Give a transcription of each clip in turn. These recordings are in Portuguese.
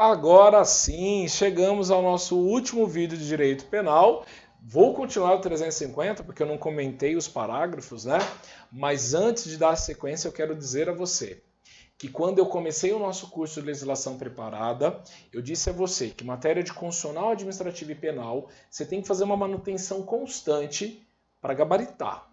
Agora sim, chegamos ao nosso último vídeo de direito penal. Vou continuar o 350 porque eu não comentei os parágrafos, né? Mas antes de dar sequência, eu quero dizer a você que quando eu comecei o nosso curso de legislação preparada, eu disse a você que matéria de constitucional, administrativa e penal, você tem que fazer uma manutenção constante para gabaritar.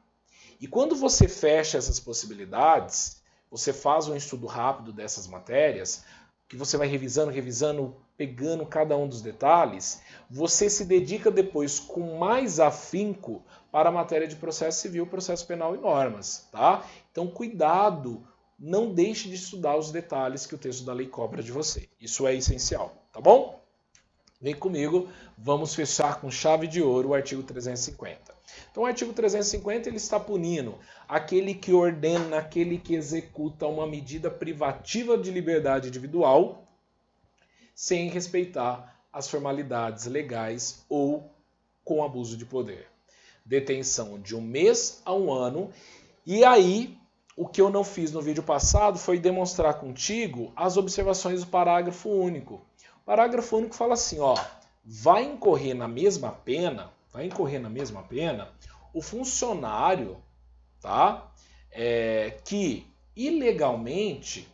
E quando você fecha essas possibilidades, você faz um estudo rápido dessas matérias, que você vai revisando, pegando cada um dos detalhes, você se dedica depois com mais afinco para a matéria de processo civil, processo penal e normas, tá? Então, cuidado, não deixe de estudar os detalhes que o texto da lei cobra de você. Isso é essencial, tá bom? Vem comigo, vamos fechar com chave de ouro o artigo 350. Então, o artigo 350 ele está punindo aquele que ordena, aquele que executa uma medida privativa de liberdade individual sem respeitar as formalidades legais ou com abuso de poder. Detenção de 1 mês a 1 ano. E aí, o que eu não fiz no vídeo passado foi demonstrar contigo as observações do parágrafo único. O parágrafo único fala assim, ó, vai incorrer na mesma pena o funcionário, tá? Que ilegalmente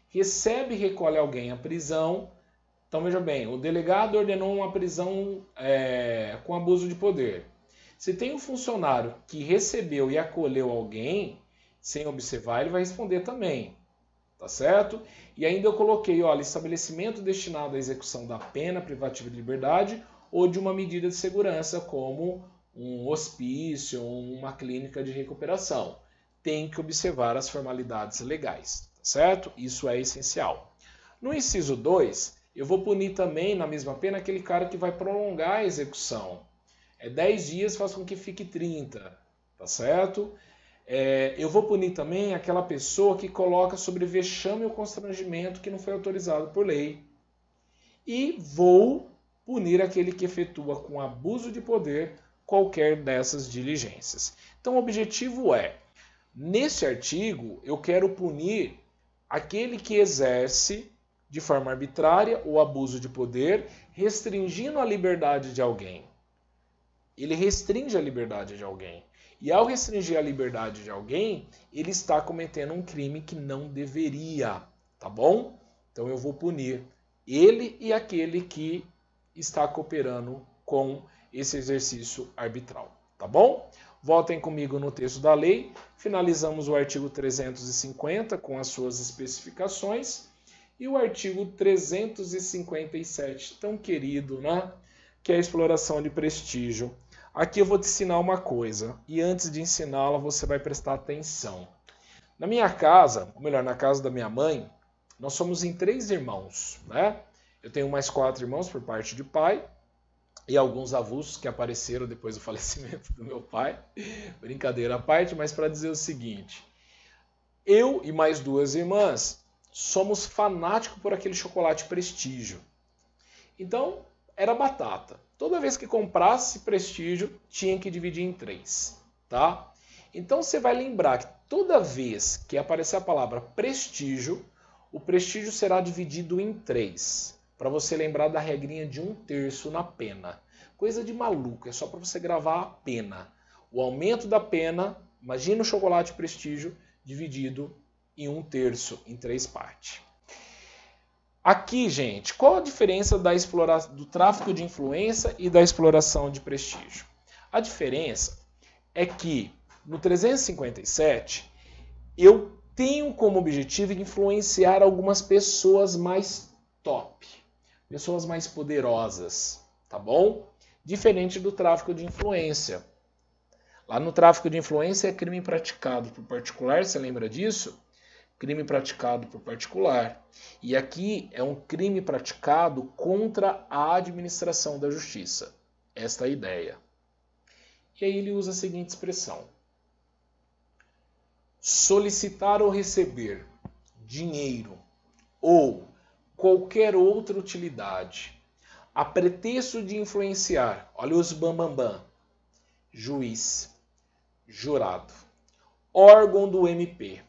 recebe e recolhe alguém à prisão. Então veja bem, o delegado ordenou uma prisão com abuso de poder. Se tem um funcionário que recebeu e acolheu alguém sem observar, ele vai responder também. Tá certo? E ainda eu coloquei, olha, estabelecimento destinado à execução da pena privativa de liberdade ou de uma medida de segurança, como um hospício, uma clínica de recuperação. Tem que observar as formalidades legais, tá certo? Isso é essencial. No inciso 2, eu vou punir também, na mesma pena, aquele cara que vai prolongar a execução. 10 dias faz com que fique 30, tá certo? Eu vou punir também aquela pessoa que coloca sobre vexame ou constrangimento que não foi autorizado por lei. E vou punir aquele que efetua com abuso de poder qualquer dessas diligências. Então o objetivo nesse artigo, eu quero punir aquele que exerce de forma arbitrária o abuso de poder, restringindo a liberdade de alguém. Ele restringe a liberdade de alguém. E ao restringir a liberdade de alguém, ele está cometendo um crime que não deveria, tá bom? Então eu vou punir ele e aquele que está cooperando com esse exercício arbitral, tá bom? Voltem comigo no texto da lei, finalizamos o artigo 350 com as suas especificações e o artigo 357, tão querido, né? Que é a exploração de prestígio. Aqui eu vou te ensinar uma coisa, e antes de ensiná-la você vai prestar atenção. Na minha casa, ou melhor, na casa da minha mãe, nós somos em 3 irmãos, né? Eu tenho mais 4 irmãos por parte de pai, e alguns avulsos que apareceram depois do falecimento do meu pai. Brincadeira à parte, mas para dizer o seguinte, eu e mais 2 irmãs somos fanáticos por aquele chocolate prestígio. Então, era batata. Toda vez que comprasse prestígio, tinha que dividir em 3, tá? Então você vai lembrar que toda vez que aparecer a palavra prestígio, o prestígio será dividido em 3, para você lembrar da regrinha de 1/3 na pena. Coisa de maluco, é só para você gravar a pena. O aumento da pena, imagina o chocolate prestígio dividido em 1/3, em 3 partes. Aqui, gente, qual a diferença do tráfico de influência e da exploração de prestígio? A diferença é que no 357 eu tenho como objetivo influenciar algumas pessoas mais top, pessoas mais poderosas, tá bom? Diferente do tráfico de influência. Lá no tráfico de influência é crime praticado por particular, você lembra disso? Crime praticado por particular. E aqui é um crime praticado contra a administração da justiça. Esta é a ideia. E aí ele usa a seguinte expressão. Solicitar ou receber dinheiro ou qualquer outra utilidade a pretexto de influenciar, olha os bambambam, juiz, jurado, órgão do MP,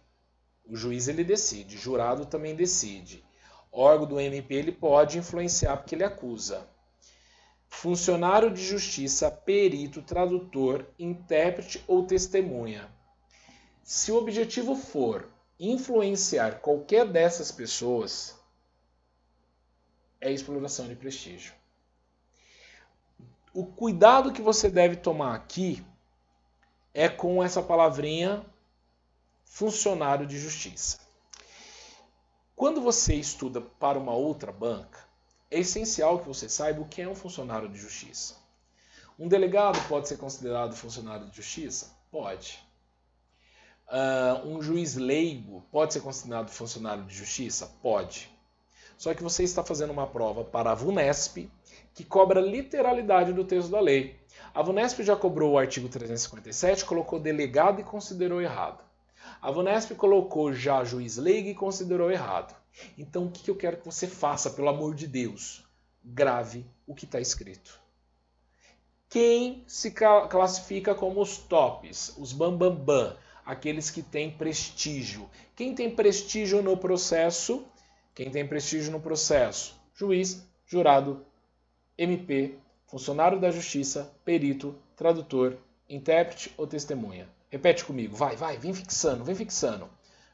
O juiz ele decide, o jurado também decide. O órgão do MP ele pode influenciar porque ele acusa. Funcionário de justiça, perito, tradutor, intérprete ou testemunha. Se o objetivo for influenciar qualquer dessas pessoas, é exploração de prestígio. O cuidado que você deve tomar aqui é com essa palavrinha funcionário de justiça. Quando você estuda para uma outra banca, é essencial que você saiba o que é um funcionário de justiça. Um delegado pode ser considerado funcionário de justiça? Pode. Um juiz leigo pode ser considerado funcionário de justiça? Pode. Só que você está fazendo uma prova para a VUNESP que cobra literalidade do texto da lei. A VUNESP já cobrou o artigo 357, colocou delegado e considerou errado. A VUNESP colocou já juiz leigo e considerou errado. Então o que eu quero que você faça, pelo amor de Deus? Grave o que está escrito. Quem se classifica como os tops, os bambambam, aqueles que têm prestígio? Quem tem prestígio no processo? Quem tem prestígio no processo? Juiz, jurado, MP, funcionário da justiça, perito, tradutor, intérprete ou testemunha. Repete comigo, vai, vem fixando.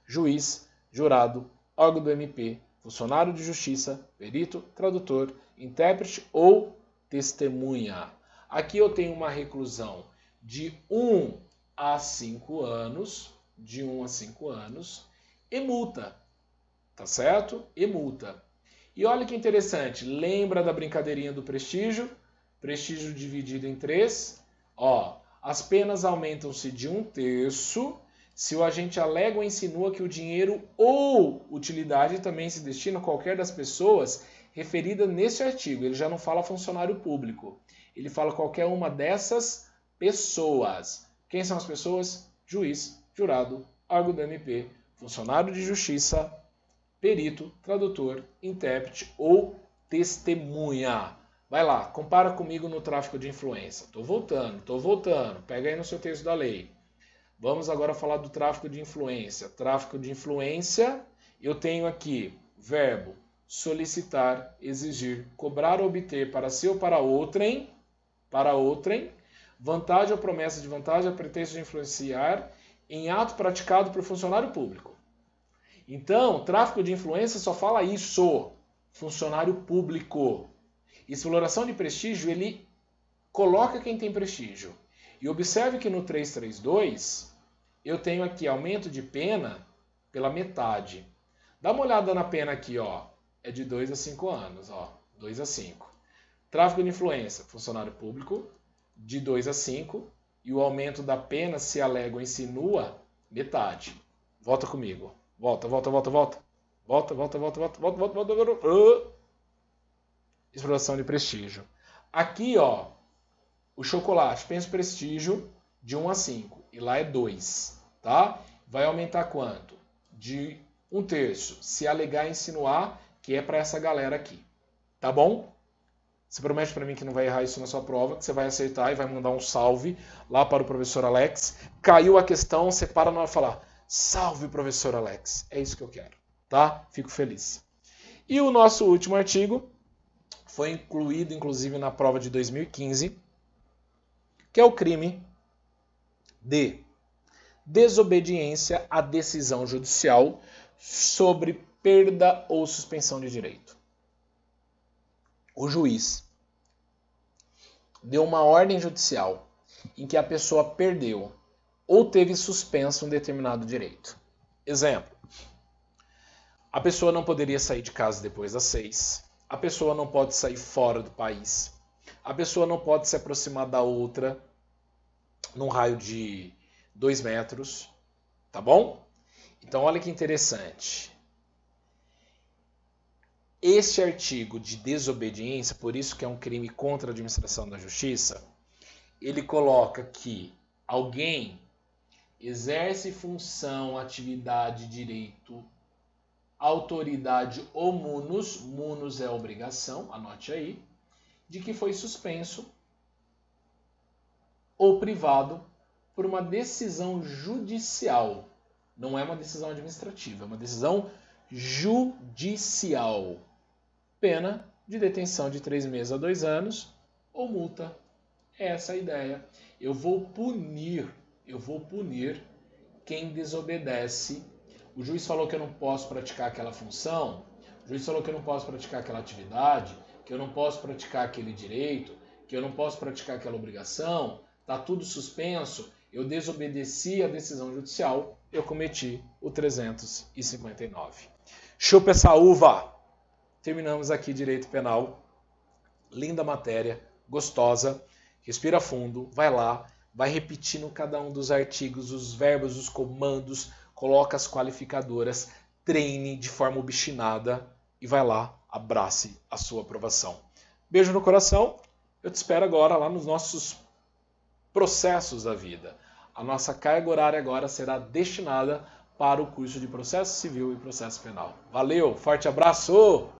Juiz, jurado, órgão do MP, funcionário de justiça, perito, tradutor, intérprete ou testemunha. Aqui eu tenho uma reclusão de 1 a 5 anos, e multa, tá certo? E multa. E olha que interessante, lembra da brincadeirinha do prestígio? Prestígio dividido em 3. Ó, as penas aumentam-se de 1/3 se o agente alega ou insinua que o dinheiro ou utilidade também se destina a qualquer das pessoas referida neste artigo. Ele já não fala funcionário público. Ele fala qualquer uma dessas pessoas. Quem são as pessoas? Juiz, jurado, órgão do MP, funcionário de justiça, perito, tradutor, intérprete ou testemunha. Vai lá, compara comigo no tráfico de influência. Tô voltando. Pega aí no seu texto da lei. Vamos agora falar do tráfico de influência. Tráfico de influência, eu tenho aqui verbo solicitar, exigir, cobrar ou obter para si ou para outrem, vantagem ou promessa de vantagem a pretexto de influenciar em ato praticado por funcionário público. Então, tráfico de influência só fala isso, funcionário público. Exploração de prestígio, ele coloca quem tem prestígio. E observe que no 332, eu tenho aqui aumento de pena pela metade. Dá uma olhada na pena aqui, ó. É de 2 a 5 anos, ó. 2 a 5. Tráfico de influência, funcionário público, de 2 a 5. E o aumento da pena, se alega ou insinua, metade. Volta comigo. Volta. Exploração de prestígio. Aqui, ó, o chocolate, pensa prestígio de 1 a 5. E lá é 2, tá? Vai aumentar quanto? De 1/3. Se alegar e insinuar, que é para essa galera aqui. Tá bom? Você promete para mim que não vai errar isso na sua prova, que você vai acertar e vai mandar um salve lá para o professor Alex. Caiu a questão, você para na hora de falar, salve, professor Alex. É isso que eu quero, tá? Fico feliz. E o nosso último artigo foi incluído, inclusive, na prova de 2015, que é o crime de desobediência à decisão judicial sobre perda ou suspensão de direito. O juiz deu uma ordem judicial em que a pessoa perdeu ou teve suspenso um determinado direito. Exemplo, a pessoa não poderia sair de casa depois das 6, a pessoa não pode sair fora do país, a pessoa não pode se aproximar da outra num raio de 2 metros, tá bom? Então olha que interessante. Este artigo de desobediência, por isso que é um crime contra a administração da justiça, ele coloca que alguém exerce função, atividade, direito, autoridade ou munus é obrigação, anote aí, de que foi suspenso ou privado por uma decisão judicial Não é uma decisão administrativa, é uma decisão judicial. Pena de detenção de 3 meses a 2 anos ou multa. Essa é a ideia. Eu vou punir quem desobedece. O juiz falou que eu não posso praticar aquela função, o juiz falou que eu não posso praticar aquela atividade, que eu não posso praticar aquele direito, que eu não posso praticar aquela obrigação, está tudo suspenso, eu desobedeci a decisão judicial, eu cometi o 359. Chupa essa uva! Terminamos aqui direito penal. Linda matéria, gostosa. Respira fundo, vai lá, vai repetindo cada um dos artigos, os verbos, os comandos, coloca as qualificadoras, treine de forma obstinada e vai lá, abrace a sua aprovação. Beijo no coração, eu te espero agora lá nos nossos processos da vida. A nossa carga horária agora será destinada para o curso de Processo Civil e Processo Penal. Valeu, forte abraço!